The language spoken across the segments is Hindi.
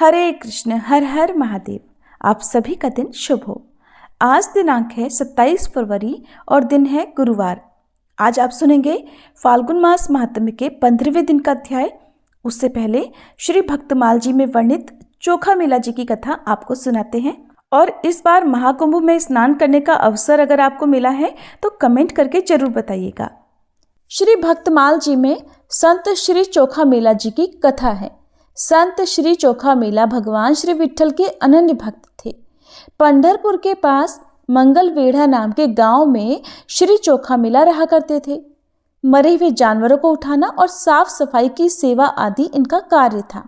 हरे कृष्ण, हर हर महादेव। आप सभी का दिन शुभ हो। आज दिनांक है 27 फरवरी और दिन है गुरुवार। आज आप सुनेंगे फाल्गुन मास महात्म्य के 15वें दिन का अध्याय। उससे पहले श्री भक्तमाल जी में वर्णित चोखा मेला जी की कथा आपको सुनाते हैं। और इस बार महाकुंभ में स्नान करने का अवसर अगर आपको मिला है तो कमेंट करके जरूर बताइएगा। श्री भक्तमाल जी में संत श्री चोखा मेला जी की कथा है। संत श्री चोखा मेला भगवान श्री विठ्ठल के अनन्य भक्त थे। पंढरपुर के पास मंगलवेढ़ा नाम के गांव में श्री चोखा मेला रहा करते थे। मरे हुए जानवरों को उठाना और साफ सफाई की सेवा आदि इनका कार्य था।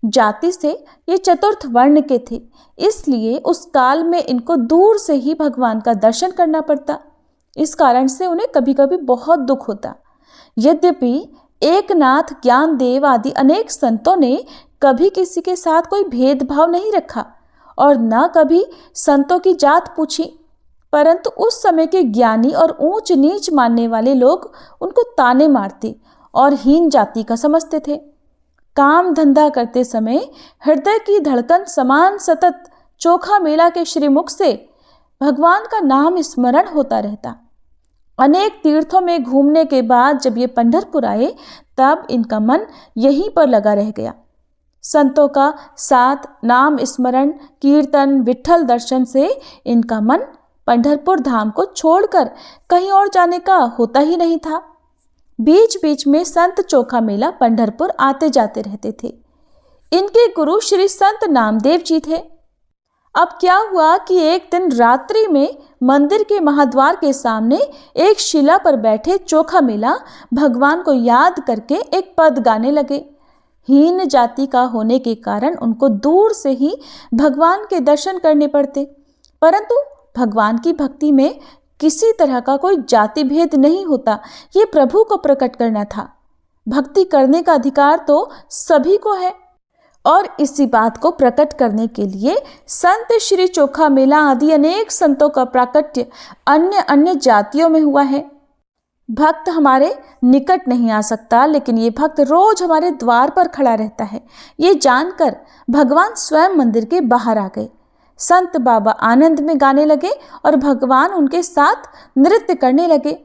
जाति से ये चतुर्थ वर्ण के थे, इसलिए उस काल में इनको दूर से ही भगवान का दर्शन करना पड़ता। इस कारण से उन्हें कभी कभी बहुत दुख होता। यद्यपि एकनाथ, ज्ञानदेव आदि अनेक संतों ने कभी किसी के साथ कोई भेदभाव नहीं रखा और न कभी संतों की जात पूछी, परंतु उस समय के ज्ञानी और ऊंच नीच मानने वाले लोग उनको ताने मारते और हीन जाति का समझते थे। काम धंधा करते समय हृदय की धड़कन समान सतत चोखा मेला के श्रीमुख से भगवान का नाम स्मरण होता रहता। अनेक तीर्थों में घूमने के बाद जब ये पंढरपुर आए तब इनका मन यहीं पर लगा रह गया। संतों का साथ, नाम स्मरण, कीर्तन, विठ्ठल दर्शन से इनका मन पंढरपुर धाम को छोड़कर कहीं और जाने का होता ही नहीं था। बीच बीच में संत चोखा मेला पंढरपुर आते जाते रहते थे। इनके गुरु श्री संत नामदेव जी थे। अब क्या हुआ कि एक दिन रात्रि में मंदिर के महाद्वार के सामने एक शिला पर बैठे चोखा मेला भगवान को याद करके एक पद गाने लगे। हीन जाति का होने के कारण उनको दूर से ही भगवान के दर्शन करने पड़ते, परंतु भगवान की भक्ति में किसी तरह का कोई जाति भेद नहीं होता, ये प्रभु को प्रकट करना था। भक्ति करने का अधिकार तो सभी को है और इसी बात को प्रकट करने के लिए संत श्री चोखा मेला आदि अनेक संतों का प्राकट्य अन्य अन्य जातियों में हुआ है। भक्त हमारे निकट नहीं आ सकता, लेकिन ये भक्त रोज हमारे द्वार पर खड़ा रहता है। ये जानकर भगवान स्वयं मंदिर के बाहर आ गए। संत बाबा आनंद में गाने लगे और भगवान उनके साथ नृत्य करने लगे।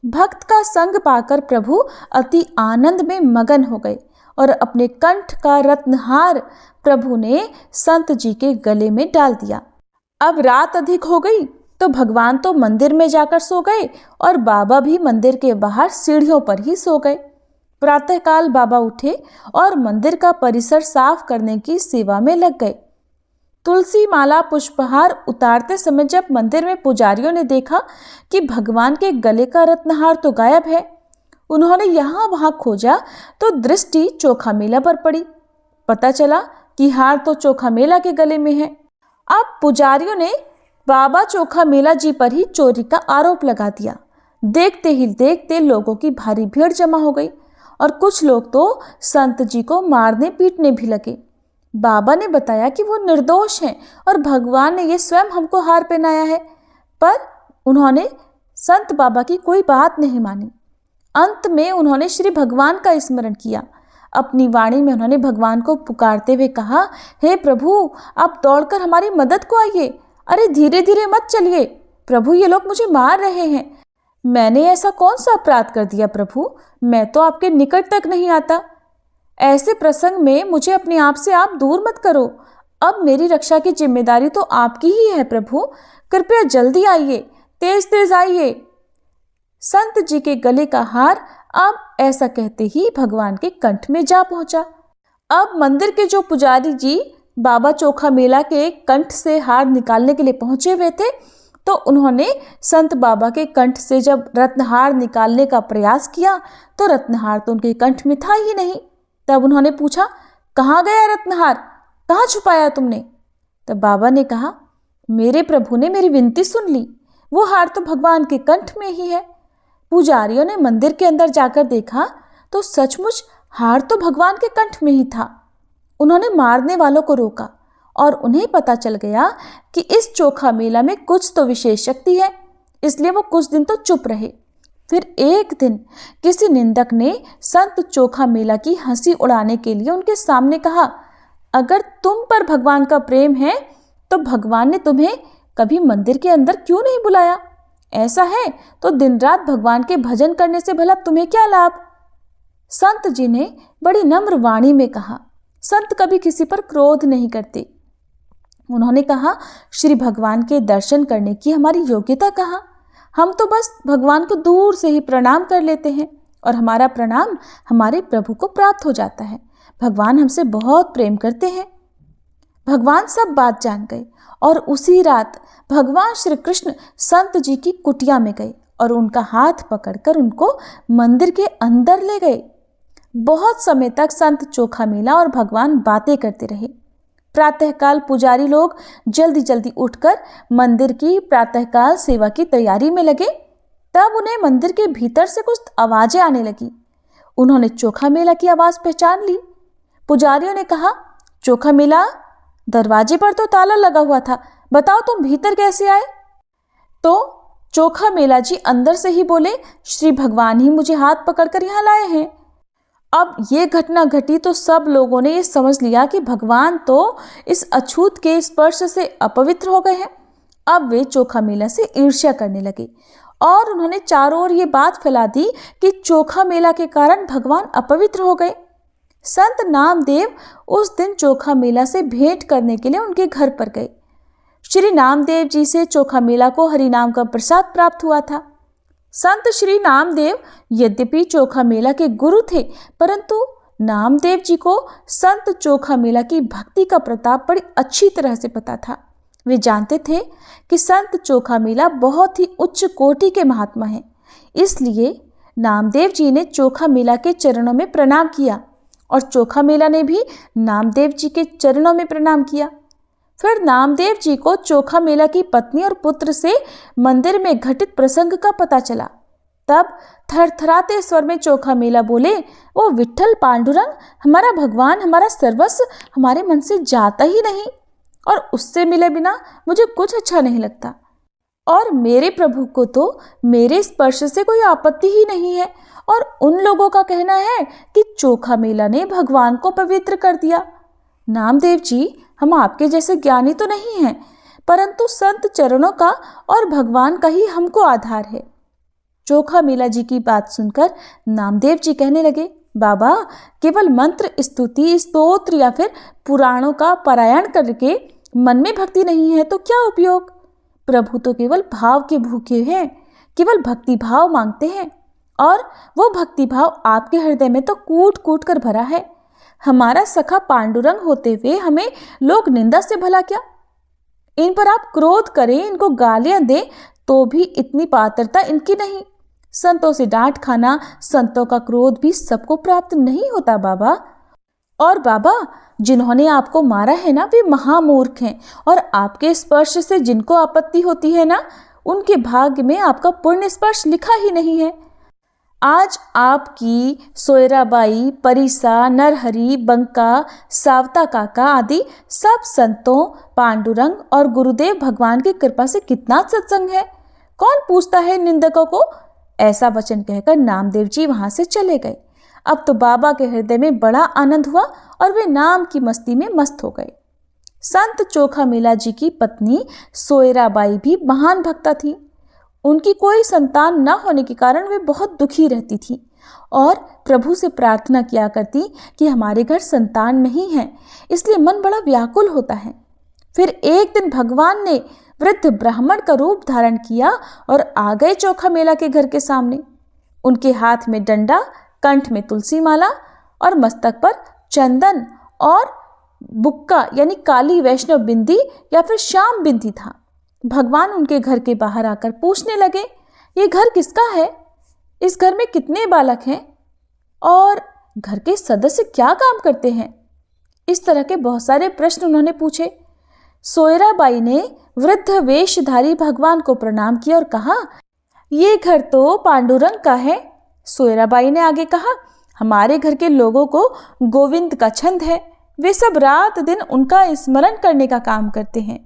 भक्त का संग पाकर प्रभु अति आनंद में मगन हो गए और अपने कंठ का रत्नहार प्रभु ने संत जी के गले में डाल दिया। अब रात अधिक हो गई तो भगवान तो मंदिर में जाकर सो गए और बाबा भी मंदिर के बाहर सीढ़ियों पर ही सो गए। प्रातःकाल बाबा उठे और मंदिर का परिसर साफ करने की सेवा में लग गए। तुलसी माला पुष्पहार उतारते समय जब मंदिर में पुजारियों ने देखा कि भगवान के गले का रत्नहार तो गायब है, उन्होंने यहाँ वहाँ खोजा तो दृष्टि चोखा मेला पर पड़ी। पता चला कि हार तो चोखा मेला के गले में है। अब पुजारियों ने बाबा चोखा मेला जी पर ही चोरी का आरोप लगा दिया। देखते ही देखते लोगों की भारी भीड़ जमा हो गई और कुछ लोग तो संत जी को मारने पीटने भी लगे। बाबा ने बताया कि वो निर्दोष हैं और भगवान ने ये स्वयं हमको हार पहनाया है, पर उन्होंने संत बाबा की कोई बात नहीं मानी। अंत में उन्होंने श्री भगवान का स्मरण किया। अपनी वाणी में उन्होंने भगवान को पुकारते हुए कहा, हे प्रभु, आप दौड़कर हमारी मदद को आइए। अरे धीरे धीरे मत चलिए प्रभु, ये लोग मुझे मार रहे हैं। मैंने ऐसा कौन सा अपराध कर दिया प्रभु? मैं तो आपके निकट तक नहीं आता। ऐसे प्रसंग में मुझे अपने आप से आप दूर मत करो। अब मेरी रक्षा की जिम्मेदारी तो आपकी ही है प्रभु। कृपया जल्दी आइए, तेज तेज आइए। संत जी के गले का हार अब ऐसा कहते ही भगवान के कंठ में जा पहुंचा। अब मंदिर के जो पुजारी जी बाबा चोखा मेला के कंठ से हार निकालने के लिए पहुंचे हुए थे, तो उन्होंने संत बाबा के कंठ से जब रत्नहार निकालने का प्रयास किया तो रत्नहार तो उनके कंठ में था ही नहीं। तब उन्होंने पूछा, कहाँ गया रत्नहार, कहाँ छुपाया तुमने? तब बाबा ने कहा, मेरे प्रभु ने मेरी विनती सुन ली, वो हार तो भगवान के कंठ में ही है। पुजारियों ने मंदिर के अंदर जाकर देखा तो सचमुच हार तो भगवान के कंठ में ही था। उन्होंने मारने वालों को रोका और उन्हें पता चल गया कि इस चोखा मेला में कुछ तो विशेष शक्ति है, इसलिए वो कुछ दिन तो चुप रहे। फिर एक दिन किसी निंदक ने संत चोखा मेला की हंसी उड़ाने के लिए उनके सामने कहा, अगर तुम पर भगवान का प्रेम है तो भगवान ने तुम्हें कभी मंदिर के अंदर क्यों नहीं बुलाया? ऐसा है तो दिन रात भगवान के भजन करने से भला तुम्हें क्या लाभ? संत जी ने बड़ी नम्र वाणी में कहा। संत कभी किसी पर क्रोध नहीं करते। उन्होंने कहा, श्री भगवान के दर्शन करने की हमारी योग्यता कहाँ? हम तो बस भगवान को दूर से ही प्रणाम कर लेते हैं और हमारा प्रणाम हमारे प्रभु को प्राप्त हो जाता है। भगवान हमसे बहुत प्रेम करते हैं। भगवान सब बात जान गए और उसी रात भगवान श्री कृष्ण संत जी की कुटिया में गए और उनका हाथ पकड़कर उनको मंदिर के अंदर ले गए। बहुत समय तक संत चोखा मेला और भगवान बातें करते रहे। प्रातःकाल पुजारी लोग जल्दी जल्दी उठकर मंदिर की प्रातःकाल सेवा की तैयारी में लगे। तब उन्हें मंदिर के भीतर से कुछ आवाजें आने लगी। उन्होंने चोखा मेला की आवाज पहचान ली। पुजारियों ने कहा, चोखा मेला, दरवाजे पर तो ताला लगा हुआ था, बताओ तुम भीतर कैसे आए? तो चोखा मेला जी अंदर से ही बोले, श्री भगवान ही मुझे हाथ पकड़कर यहाँ लाए हैं। अब ये घटना घटी तो सब लोगों ने ये समझ लिया कि भगवान तो इस अछूत के स्पर्श से अपवित्र हो गए हैं। अब वे चोखा मेला से ईर्ष्या करने लगे और उन्होंने चारों ओर ये बात फैला दी कि चोखा मेला के कारण भगवान अपवित्र हो गए। संत नामदेव उस दिन चोखा मेला से भेंट करने के लिए उनके घर पर गए। श्री नामदेव जी से चोखा मेला को हरिनाम का प्रसाद प्राप्त हुआ था। संत श्री नामदेव यद्यपि चोखा मेला के गुरु थे, परंतु नामदेव जी को संत चोखा मेला की भक्ति का प्रताप बड़ी अच्छी तरह से पता था। वे जानते थे कि संत चोखा मेला बहुत ही उच्च कोटि के महात्मा हैं। इसलिए नामदेव जी ने चोखा मेला के चरणों में प्रणाम किया और चोखा मेला ने भी नामदेव जी के चरणों में प्रणाम किया। फिर नामदेव जी को चोखा मेला की पत्नी और पुत्र से मंदिर में घटित प्रसंग का पता चला। तब थरथराते स्वर में चोखा मेला बोले, ओ विट्ठल पांडुरंग, हमारा भगवान, हमारा सर्वस्व हमारे मन से जाता ही नहीं और उससे मिले बिना मुझे कुछ अच्छा नहीं लगता। और मेरे प्रभु को तो मेरे स्पर्श से कोई आपत्ति ही नहीं है। और उन लोगों का कहना है कि चोखा मेला ने भगवान को पवित्र कर दिया। नामदेव जी, हम आपके जैसे ज्ञानी तो नहीं हैं, परंतु संत चरणों का और भगवान का ही हमको आधार है। चोखा मेला जी की बात सुनकर नामदेव जी कहने लगे, बाबा, केवल मंत्र, स्तुति, स्तोत्र या फिर पुराणों का पारायण करके मन में भक्ति नहीं है तो क्या उपयोग? प्रभु तो केवल भाव के भूखे हैं, केवल भक्ति भाव मांगते हैं और वो भक्ति भाव आपके हृदय में तो कूट कूट कर भरा है। हमारा सखा पांडुरंग होते हुए हमें लोग निंदा से भला क्या? इन पर आप क्रोध करें, इनको गालियां दें तो भी इतनी पात्रता इनकी नहीं। संतों से डांट खाना, संतों का क्रोध भी सबको प्राप्त नहीं होता बाबा। और बाबा, जिन्होंने आपको मारा है ना, वे महामूर्ख हैं और आपके स्पर्श से जिनको आपत्ति होती है ना, उनके भाग्य में आपका पुण्य स्पर्श लिखा ही नहीं है। आज आपकी सोयराबाई, परिसा, नरहरि, बंका, सावता काका आदि सब संतों, पांडुरंग और गुरुदेव भगवान की कृपा से कितना सत्संग है। कौन पूछता है निंदकों को? ऐसा वचन कहकर नामदेव जी वहां से चले गए। अब तो बाबा के हृदय में बड़ा आनंद हुआ और वे नाम की मस्ती में मस्त हो गए। संत चोखा मेला जी की पत्नी सोयराबाई भी महान भक्ता थी। उनकी कोई संतान न होने के कारण वे बहुत दुखी रहती थी और प्रभु से प्रार्थना किया करती कि हमारे घर संतान नहीं है, इसलिए मन बड़ा व्याकुल होता है। फिर एक दिन भगवान ने वृद्ध ब्राह्मण का रूप धारण किया और आ गए चोखा मेला के घर के सामने। उनके हाथ में डंडा, कंठ में तुलसी माला और मस्तक पर चंदन और बुक्का यानी काली वैष्णव बिंदी या फिर श्याम बिंदी था। भगवान उनके घर के बाहर आकर पूछने लगे, ये घर किसका है? इस घर में कितने बालक हैं और घर के सदस्य क्या काम करते हैं? इस तरह के बहुत सारे प्रश्न उन्होंने पूछे। सोयराबाई ने वृद्ध वेशधारी भगवान को प्रणाम किया और कहा, ये घर तो पांडुरंग का है। सोयराबाई ने आगे कहा, हमारे घर के लोगों को गोविंद का छंद है, वे सब रात दिन उनका स्मरण करने का काम करते हैं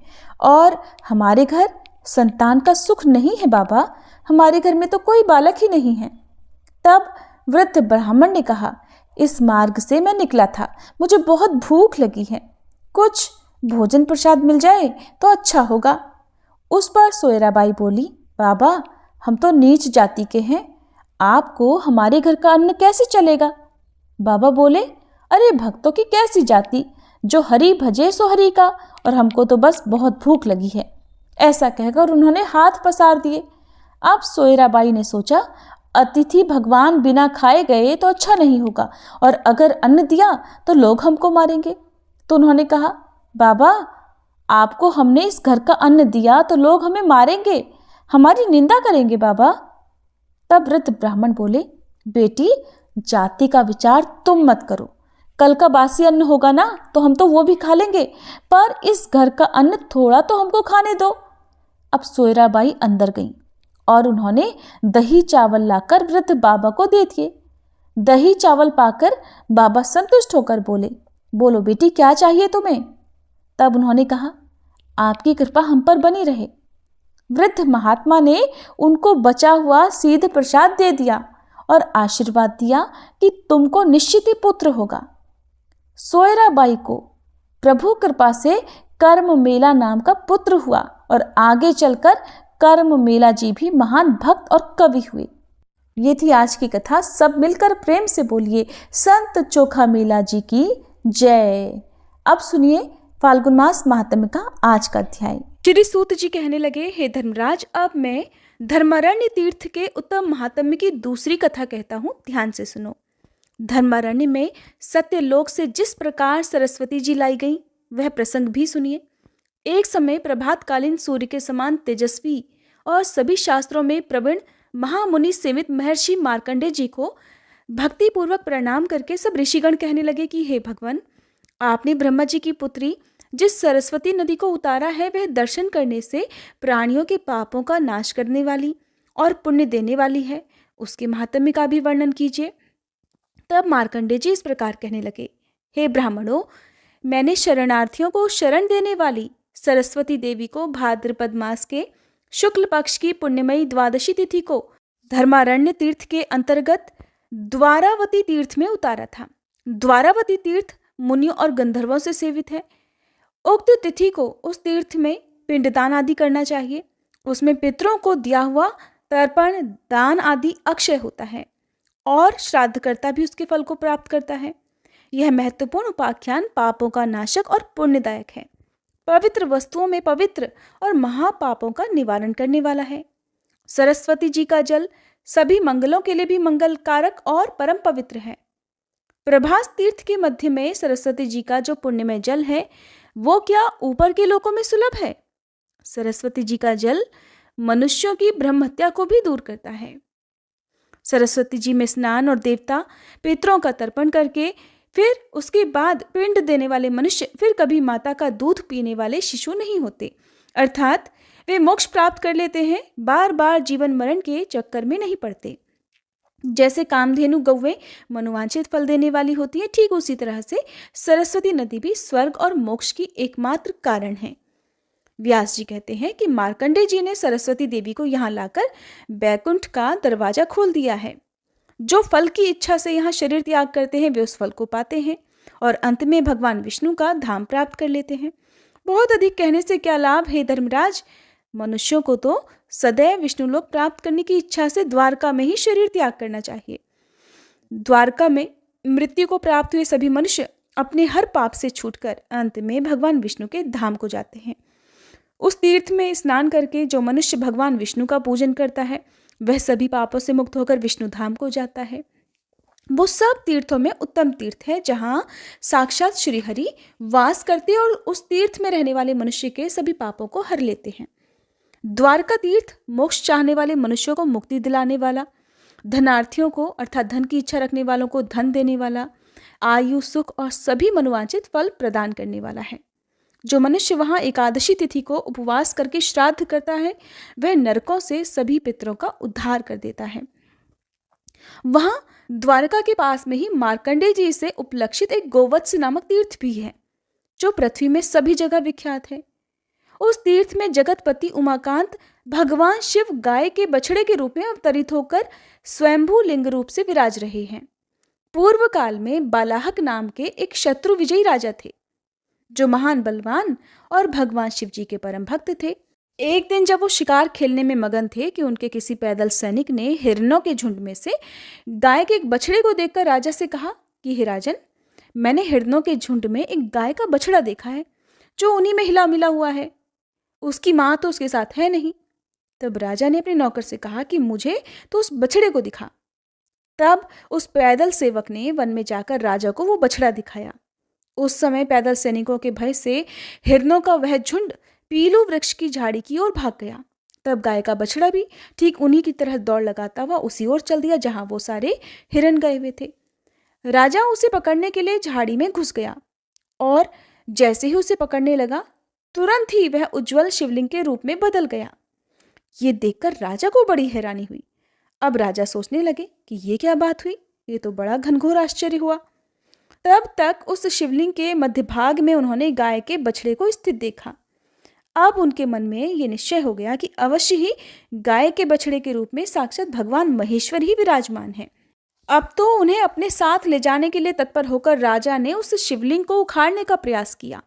और हमारे घर संतान का सुख नहीं है बाबा, हमारे घर में तो कोई बालक ही नहीं है। तब वृद्ध ब्राह्मण ने कहा, इस मार्ग से मैं निकला था, मुझे बहुत भूख लगी है, कुछ भोजन प्रसाद मिल जाए तो अच्छा होगा। उस पर सोयराबाई बोली, बाबा हम तो नीच जाति के हैं, आपको हमारे घर का अन्न कैसे चलेगा? बाबा बोले, अरे भक्तों की कैसी जाति, जो हरि भजे सो हरि का, और हमको तो बस बहुत भूख लगी है। ऐसा कहकर उन्होंने हाथ पसार दिए। अब सोयराबाई ने सोचा, अतिथि भगवान बिना खाए गए तो अच्छा नहीं होगा, और अगर अन्न दिया तो लोग हमको मारेंगे। तो उन्होंने कहा, बाबा आपको हमने इस घर का अन्न दिया तो लोग हमें मारेंगे, हमारी निंदा करेंगे बाबा। तब वृद्ध ब्राह्मण बोले, बेटी जाति का विचार तुम मत करो, कल का बासी अन्न होगा ना तो हम तो वो भी खा लेंगे, पर इस घर का अन्न थोड़ा तो हमको खाने दो। अब सोयराबाई अंदर गईं और उन्होंने दही चावल लाकर वृद्ध बाबा को दे दिए। दही चावल पाकर बाबा संतुष्ट होकर बोले, बोलो बेटी क्या चाहिए तुम्हें? तब उन्होंने कहा, आपकी कृपा हम पर बनी रहे। वृद्ध महात्मा ने उनको बचा हुआ सिद्ध प्रसाद दे दिया और आशीर्वाद दिया कि तुमको निश्चित ही पुत्र होगा। सोयराबाई को प्रभु कृपा से कर्म मेला नाम का पुत्र हुआ और आगे चलकर कर्म मेला जी भी महान भक्त और कवि हुए। ये थी आज की कथा। सब मिलकर प्रेम से बोलिए, संत चोखा मेला जी की जय। अब सुनिए फाल्गुन मास महात्म्य का आज का अध्याय। श्री सूत जी कहने लगे, हे धर्मराज, अब मैं धर्मारण्य तीर्थ के उत्तम महात्म्य की दूसरी कथा कहता हूँ, ध्यान से सुनो। धर्मारण्य में सत्यलोक से जिस प्रकार सरस्वती जी लाई गई वह प्रसंग भी सुनिए। एक समय प्रभातकालीन सूर्य के समान तेजस्वी और सभी शास्त्रों में प्रवीण महामुनि सेवित महर्षि मार्कंडेय जी को भक्ति पूर्वक प्रणाम करके सब ऋषिगण कहने लगे कि हे भगवान, आपने ब्रह्मा जी की पुत्री जिस सरस्वती नदी को उतारा है वह दर्शन करने से प्राणियों के पापों का नाश करने वाली और पुण्य देने वाली है, उसके महात्म्य का भी वर्णन कीजिए। तब मार्कंडेय जी इस प्रकार कहने लगे, हे ब्राह्मणों, मैंने शरणार्थियों को शरण देने वाली सरस्वती देवी को भाद्रपद मास के शुक्ल पक्ष की पुण्यमयी द्वादशी तिथि को धर्मारण्य तीर्थ के अंतर्गत द्वारावती तीर्थ में उतारा था। द्वारावती तीर्थ मुनियों और गंधर्वों से सेवित है। उक्त तिथि को उस तीर्थ में पिंडदान आदि करना चाहिए। उसमें पितरों को दिया हुआ तर्पण दान आदि अक्षय होता है और श्राद्धकर्ता भी उसके फल को प्राप्त करता है। यह महत्वपूर्ण उपाख्यान पापों का नाशक और पुण्यदायक है। पवित्र वस्तुओं में पवित्र और महापापों का निवारण करने वाला है। सरस्वती जी का जल सभी मंगलों के लिए भी मंगल कारक और परम पवित्र है। प्रभास तीर्थ के मध्य में सरस्वती जी का जो पुण्यमय जल है वो क्या ऊपर के लोकों में सुलभ है? सरस्वती जी का जल मनुष्यों की ब्रह्म हत्या को भी दूर करता है। सरस्वती जी में स्नान और देवता पितरों का तर्पण करके फिर उसके बाद पिंड देने वाले मनुष्य फिर कभी माता का दूध पीने वाले शिशु नहीं होते, अर्थात वे मोक्ष प्राप्त कर लेते हैं, बार बार जीवन मरण के चक्कर में नहीं पड़ते। जैसे कामधेनु गौवें मनोवांछित फल देने वाली होती है, ठीक उसी तरह से सरस्वती नदी भी स्वर्ग और मोक्ष की एकमात्र कारण है। व्यास जी कहते हैं कि मार्कंडेय जी ने सरस्वती देवी को यहाँ लाकर बैकुंठ का दरवाजा खोल दिया है। जो फल की इच्छा से यहाँ शरीर त्याग करते हैं वे उस फल को पाते हैं और अंत में भगवान विष्णु का धाम प्राप्त कर लेते हैं। बहुत अधिक कहने से क्या लाभ है धर्मराज, मनुष्यों को तो सदैव विष्णु लोक प्राप्त करने की इच्छा से द्वारका में ही शरीर त्याग करना चाहिए। द्वारका में मृत्यु को प्राप्त हुए सभी मनुष्य अपने हर पाप से छूटकर अंत में भगवान विष्णु के धाम को जाते हैं। उस तीर्थ में स्नान करके जो मनुष्य भगवान विष्णु का पूजन करता है वह सभी पापों से मुक्त होकर विष्णु धाम को जाता है। वो सब तीर्थों में उत्तम तीर्थ है जहाँ साक्षात श्री हरि वास करते और उस तीर्थ में रहने वाले मनुष्य के सभी पापों को हर लेते हैं। द्वारका तीर्थ मोक्ष चाहने वाले मनुष्यों को मुक्ति दिलाने वाला, धनार्थियों को अर्थात धन की इच्छा रखने वालों को धन देने वाला, आयु सुख और सभी मनोवांछित फल प्रदान करने वाला है। जो मनुष्य वहाँ एकादशी तिथि को उपवास करके श्राद्ध करता है वह नरकों से सभी पितरों का उद्धार कर देता है। वहाँ द्वारका के पास में ही मार्कंडेय जी से उपलक्षित एक गोवत्स नामक तीर्थ भी है जो पृथ्वी में सभी जगह विख्यात है। उस तीर्थ में जगतपति उमाकांत भगवान शिव गाय के बछड़े के रूप में अवतरित होकर स्वयंभू लिंग रूप से विराज रहे हैं। पूर्व काल में बालाहक नाम के एक शत्रु विजयी राजा थे। जो महान बलवान और भगवान शिव जी के परम भक्त थे। एक दिन जब वो शिकार खेलने में मगन थे कि उनके किसी पैदल सैनिक ने हिरणों के झुंड में से गाय के एक बछड़े को देखकर राजा से कहा कि हे राजन, मैंने हिरणों के झुंड में एक गाय का बछड़ा देखा है जो उन्हीं में हिला मिला हुआ है। उसकी माँ तो उसके साथ है नहीं। तब राजा ने अपने नौकर से कहा कि मुझे तो उस बछड़े को दिखा। तब उस पैदल सेवक ने वन में जाकर राजा को वो बछड़ा दिखाया। उस समय पैदल सैनिकों के भय से हिरणों का वह झुंड पीलू वृक्ष की झाड़ी की ओर भाग गया। तब गाय का बछड़ा भी ठीक उन्हीं की तरह दौड़ लगाता हुआ उसी ओर चल दिया जहां वो सारे हिरण गए हुए थे। राजा उसे पकड़ने के लिए झाड़ी में घुस गया और जैसे ही उसे पकड़ने लगा, तुरंत ही वह उज्जवल शिवलिंग के रूप में बदल गया। ये देखकर राजा को बड़ी हैरानी हुई। अब राजा सोचने लगे कि ये क्या बात हुई, ये तो बड़ा घनघोर आश्चर्य हुआ। तब तक उस शिवलिंग के मध्य भाग में उन्होंने गाय के बछड़े को स्थित देखा। अब उनके मन में ये निश्चय हो गया कि अवश्य ही गाय के बछड़े के रूप में साक्षात भगवान महेश्वर ही विराजमान है। अब तो उन्हें अपने साथ ले जाने के लिए तत्पर होकर राजा ने उस शिवलिंग को उखाड़ने का प्रयास किया,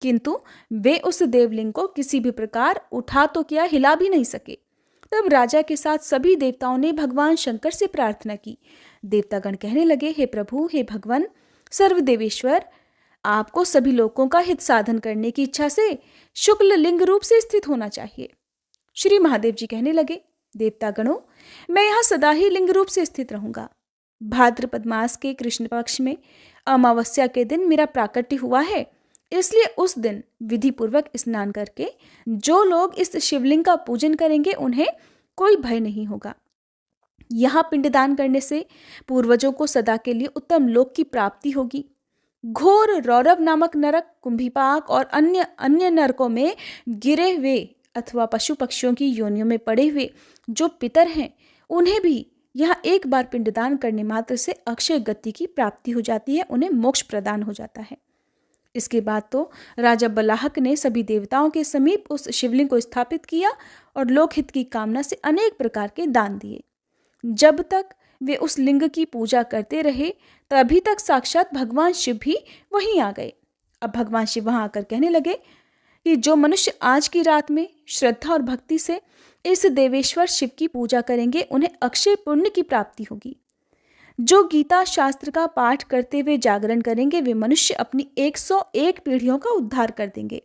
किंतु वे उस देवलिंग को किसी भी प्रकार उठा तो क्या, हिला भी नहीं सके। तब राजा के साथ सभी देवताओं ने भगवान शंकर से प्रार्थना की। देवतागण कहने लगे, हे प्रभु, हे भगवान सर्वदेवेश्वर, आपको सभी लोगों का हित साधन करने की इच्छा से शुक्ल लिंग रूप से स्थित होना चाहिए। श्री महादेव जी कहने लगे, देवतागणों, मैं यहाँ सदा ही लिंग रूप से स्थित रहूंगा। भाद्रपद मास के कृष्ण पक्ष में अमावस्या के दिन मेरा प्राकट्य हुआ है, इसलिए उस दिन विधि पूर्वक स्नान करके जो लोग इस शिवलिंग का पूजन करेंगे उन्हें कोई भय नहीं होगा। यहाँ पिंडदान करने से पूर्वजों को सदा के लिए उत्तम लोक की प्राप्ति होगी। घोर रौरव नामक नरक, कुंभीपाक और अन्य अन्य नरकों में गिरे हुए अथवा पशु पक्षियों की योनियों में पड़े हुए जो पितर हैं, उन्हें भी यहाँ एक बार पिंडदान करने मात्र से अक्षय गति की प्राप्ति हो जाती है, उन्हें मोक्ष प्रदान हो जाता है। इसके बाद तो राजा बलाहक ने सभी देवताओं के समीप उस शिवलिंग को स्थापित किया और लोकहित की कामना से अनेक प्रकार के दान दिए। जब तक वे उस लिंग की पूजा करते रहे तभी तक साक्षात भगवान शिव भी वहीं आ गए। अब भगवान शिव वहां आकर कहने लगे कि जो मनुष्य आज की रात में श्रद्धा और भक्ति से इस देवेश्वर शिव की पूजा करेंगे उन्हें अक्षय पुण्य की प्राप्ति होगी। जो गीता शास्त्र का पाठ करते हुए जागरण करेंगे वे मनुष्य अपनी 101 पीढ़ियों का उद्धार कर देंगे।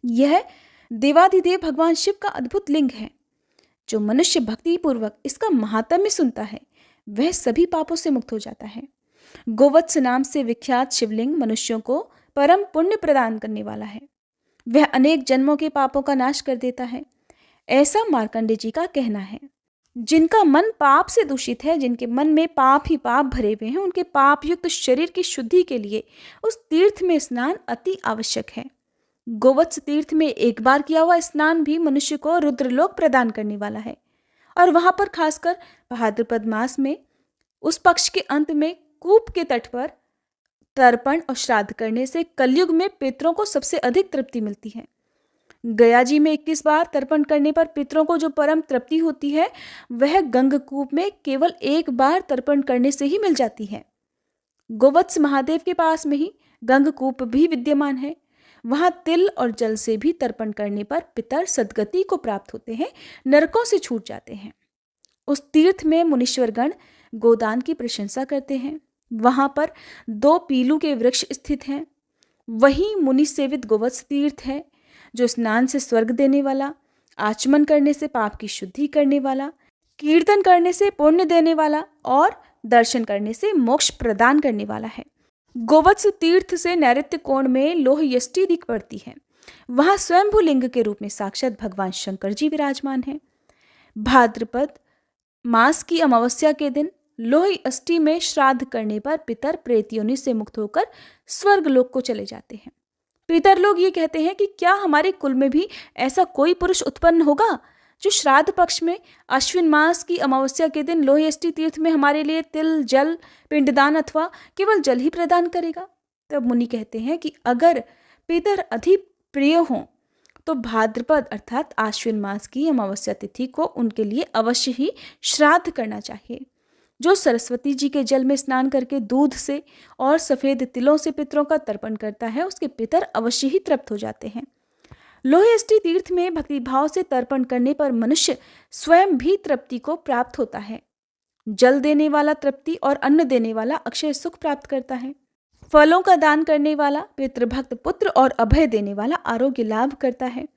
यह देवाधिदेव भगवान शिव का अद्भुत लिंग है। जो मनुष्य भक्ति पूर्वक इसका महात्म्य सुनता है वह सभी पापों से मुक्त हो जाता है। गोवत्स नाम से विख्यात शिवलिंग मनुष्यों को परम पुण्य प्रदान करने वाला है। वह अनेक जन्मों के पापों का नाश कर देता है, ऐसा मार्कंडे जी का कहना है। जिनका मन पाप से दूषित है, जिनके मन में पाप ही पाप भरे हुए हैं, उनके पाप युक्त शरीर की शुद्धि के लिए उस तीर्थ में स्नान अति आवश्यक है। गोवत्स तीर्थ में एक बार किया हुआ स्नान भी मनुष्य को रुद्रलोक प्रदान करने वाला है। और वहां पर खासकर भाद्रपद मास में उस पक्ष के अंत में कूप के तट पर तर्पण और श्राद्ध करने से कलयुग में पितरों को सबसे अधिक तृप्ति मिलती है। गया जी में 21 बार तर्पण करने पर पितरों को जो परम तृप्ति होती है वह गंगकूप में केवल एक बार तर्पण करने से ही मिल जाती है। गोवत्स महादेव के पास में ही गंगकूप भी विद्यमान है। वहां तिल और जल से भी तर्पण करने पर पितर सद्गति को प्राप्त होते हैं, नरकों से छूट जाते हैं। उस तीर्थ में मुनीश्वरगण गोदान की प्रशंसा करते हैं। वहां पर 2 पीलू के वृक्ष स्थित हैं। वही मुनि सेवित गोवत्स तीर्थ है जो स्नान से स्वर्ग देने वाला, आचमन करने से पाप की शुद्धि करने वाला, कीर्तन करने से पुण्य देने वाला और दर्शन करने से मोक्ष प्रदान करने वाला है। गोवत्स तीर्थ से नैऋत्य कोण में लोह यष्टि दिख पड़ती है। वहां स्वयंभू लिंग के रूप में साक्षात भगवान शंकर जी विराजमान हैं। भाद्रपद मास की अमावस्या के दिन लोह यष्टि में श्राद्ध करने पर पितर प्रेत योनि से मुक्त होकर स्वर्ग लोक को चले जाते हैं। पितर लोग ये कहते हैं कि क्या हमारे कुल में भी ऐसा कोई पुरुष उत्पन्न होगा जो श्राद्ध पक्ष में अश्विन मास की अमावस्या के दिन लोहयष्टि तीर्थ में हमारे लिए तिल, जल, पिंडदान अथवा केवल जल ही प्रदान करेगा। तब मुनि कहते हैं कि अगर पितर अधिक प्रिय हों तो भाद्रपद अर्थात आश्विन मास की अमावस्या तिथि को उनके लिए अवश्य ही श्राद्ध करना चाहिए। जो सरस्वती जी के जल में स्नान करके दूध से और सफ़ेद तिलों से पितरों का तर्पण करता है, उसके पितर अवश्य ही तृप्त हो जाते हैं। लोहेष्टि तीर्थ में भक्तिभाव से तर्पण करने पर मनुष्य स्वयं भी तृप्ति को प्राप्त होता है। जल देने वाला तृप्ति और अन्न देने वाला अक्षय सुख प्राप्त करता है। फलों का दान करने वाला पितृभक्त पुत्र और अभय देने वाला आरोग्य लाभ करता है।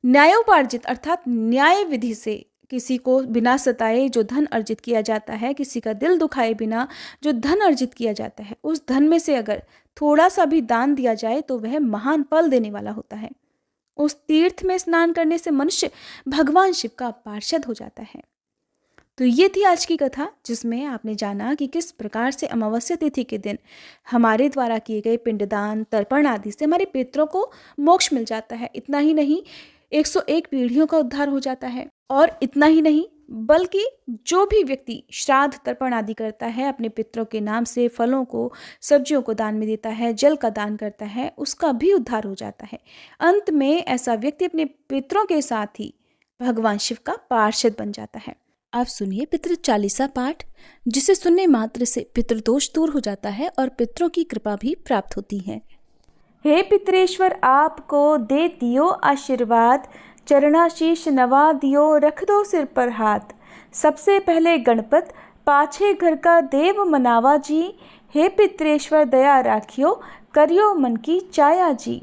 न्यायोपार्जित अर्थात न्याय विधि से किसी को बिना सताए जो धन अर्जित किया जाता है, किसी का दिल दुखाए बिना जो धन अर्जित किया जाता है, उस धन में से अगर थोड़ा सा भी दान दिया जाए तो वह महान फल देने वाला होता है। उस तीर्थ में स्नान करने से मनुष्य भगवान शिव का पार्षद हो जाता है। तो ये थी आज की कथा, जिसमें आपने जाना कि किस प्रकार से अमावस्या तिथि के दिन हमारे द्वारा किए गए पिंडदान, तर्पण आदि से हमारे पितरों को मोक्ष मिल जाता है। इतना ही नहीं, 101 पीढ़ियों का उद्धार हो जाता है। और इतना ही नहीं, बल्कि जो भी व्यक्ति श्राद्ध तर्पण आदि करता है, अपने पितरों के नाम से फलों को, सब्जियों को दान में देता है, जल का दान करता है, उसका भी उद्धार हो जाता है। अंत में ऐसा व्यक्ति अपने पितरों के साथ ही भगवान शिव का पार्षद बन जाता है। आप सुनिए पितृ चालीसा पाठ, जिसे सुनने मात्र से पितृदोष दूर हो जाता है और पितरों की कृपा भी प्राप्त होती है। हे पितरेश्वर, आपको दे दियो आशीर्वाद, चरणाशीष नवा दियो, रख दो सिर पर हाथ। सबसे पहले गणपत, पाछे घर का देव मनावा जी। हे पितरेश्वर, दया राखियो, करियो मन की चाया जी।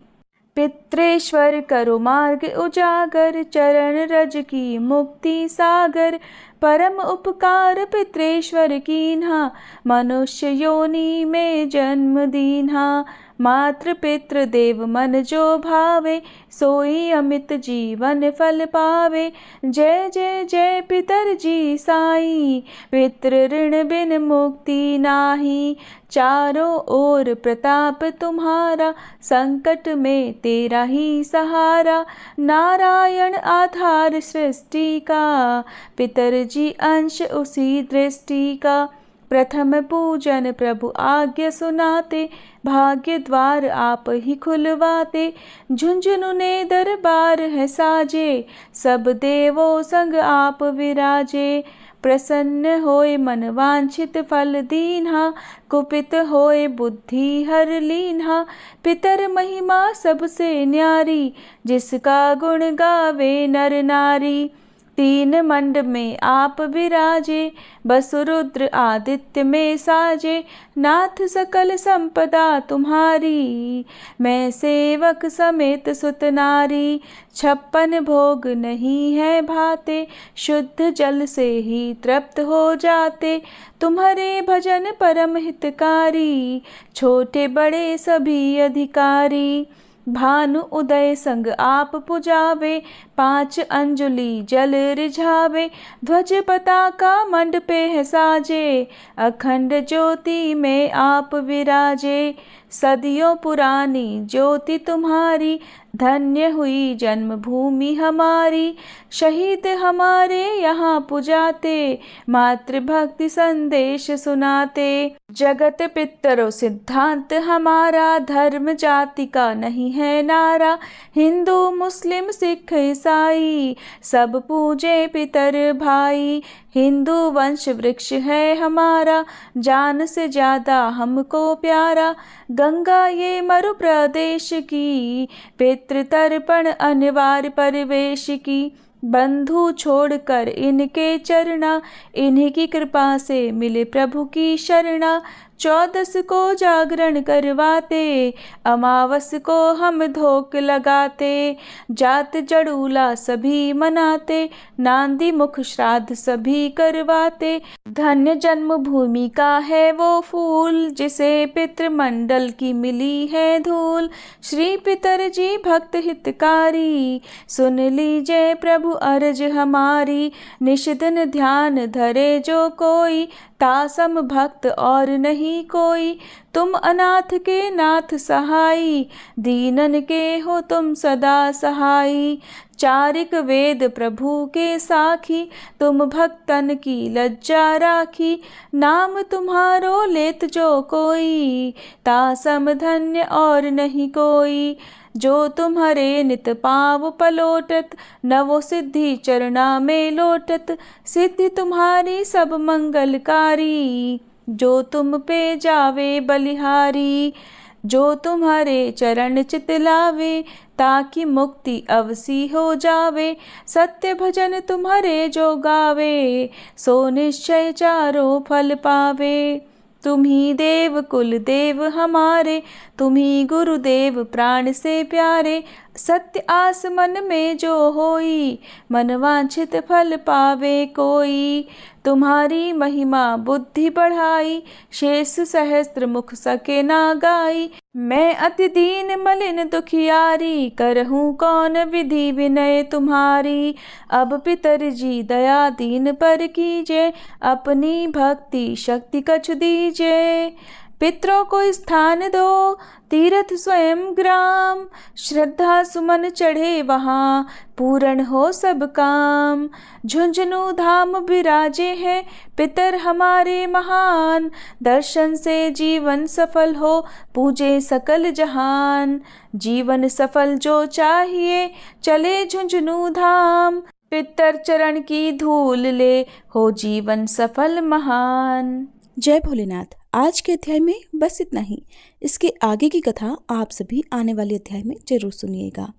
पितरेश्वर करो मार्ग उजागर, चरण रज की मुक्ति सागर। परम उपकार पितरेश्वर कीन्हा, मनुष्य योनि में जन्म दीन्हा। मातृ पितृ देव मन जो भावे, सोई अमित जीवन फल पावे। जय जय जय पितर जी साई, पितृ ऋण बिन मुक्ति नाही। चारों ओर प्रताप तुम्हारा, संकट में तेरा ही सहारा। नारायण आधार सृष्टि का, पितर जी अंश उसी दृष्टि का। प्रथम पूजन प्रभु आज्ञा सुनाते, भाग्य द्वार आप ही खुलवाते। झुंझुनुने दरबार है साजे, सब देवों संग आप विराजे। प्रसन्न होए मन वांछित फल दीन्हा, कुपित होए बुद्धि हर लीन्हा। पितर महिमा सबसे न्यारी, जिसका गुण गावे नर नारी। तीन मंड में आप विराजे, बसु रुद्र आदित्य में साजे। नाथ सकल संपदा तुम्हारी, मैं सेवक समेत सुत नारी। 56 भोग नहीं है भाते, शुद्ध जल से ही तृप्त हो जाते। तुम्हारे भजन परम हितकारी, छोटे बड़े सभी अधिकारी। भानु उदय संग आप पुजावे, 5 अंजलि जल रिझावे। ध्वज पताका मंडपे है साजे, अखंड ज्योति में आप विराजे। सदियों पुरानी ज्योति तुम्हारी, धन्य हुई जन्मभूमि हमारी। शहीद हमारे यहाँ पुजाते, मातृभक्ति संदेश सुनाते। जगत पितरो सिद्धांत हमारा, धर्म जाति का नहीं है नारा। हिंदू मुस्लिम सिख ईसाई, सब पूजे पितर भाई। हिंदू वंश वृक्ष है हमारा, जान से ज्यादा हमको प्यारा। गंगा ये मरु प्रदेश की, पितृ तर्पण अनिवार्य परिवेश की। बंधु छोड़कर इनके चरना, इन्हीं की कृपा से मिले प्रभु की शरणा। 14 को जागरण करवाते, अमावस को हम धोक लगाते। जात जड़ूला सभी मनाते, नांदी मुख श्राद्ध सभी करवाते। धन्य जन्मभूमि का है वो फूल, जिसे पितृमंडल की मिली है धूल। श्री पितर जी भक्त हितकारी, सुन लीजिए प्रभु अर्ज हमारी। निशिदिन ध्यान धरे जो कोई, तासम भक्त और नहीं नहीं कोई, तुम अनाथ के नाथ सहाई, दीनन के हो तुम सदा सहाई। चारिक वेद प्रभु के साखी, तुम भक्तन की लज्जा राखी। नाम तुम्हारो लेत जो कोई, तासम धन्य और नहीं कोई। जो तुम्हारे नित पाव पलोटत, नवो सिद्धि चरना में लोटत। सिद्धि तुम्हारी सब मंगलकारी, जो तुम पे जावे बलिहारी। जो तुम्हारे चरण चितलावे, ताकि मुक्ति अवसी हो जावे। सत्य भजन तुम्हारे जो गावे, सो निश्चय चारों फल पावे। तुम्ही देव कुल देव हमारे, तुम्ही गुरुदेव प्राण से प्यारे। सत्य आस मन में जो होई, मन वांछित फल पावे कोई। तुम्हारी महिमा बुद्धि बढ़ाई, शेष सहस्त्र मुख सके ना गाई। मैं अति दीन मलिन दुखियारी, करहूँ कौन विधि विनय तुम्हारी। अब पितर जी दया दीन पर कीजे, अपनी भक्ति शक्ति कछु दीजे। पितरों को स्थान दो, तीर्थ स्वयं ग्राम। श्रद्धा सुमन चढ़े वहाँ, पूर्ण हो सब काम। झुंझुनू धाम विराजे हैं, पितर हमारे महान। दर्शन से जीवन सफल हो, पूजे सकल जहान। जीवन सफल जो चाहिए, चले झुंझुनू धाम। पितर चरण की धूल ले, हो जीवन सफल महान। जय भोलेनाथ। आज के अध्याय में बस इतना ही। इसके आगे की कथा आप सभी आने वाले अध्याय में जरूर सुनिएगा।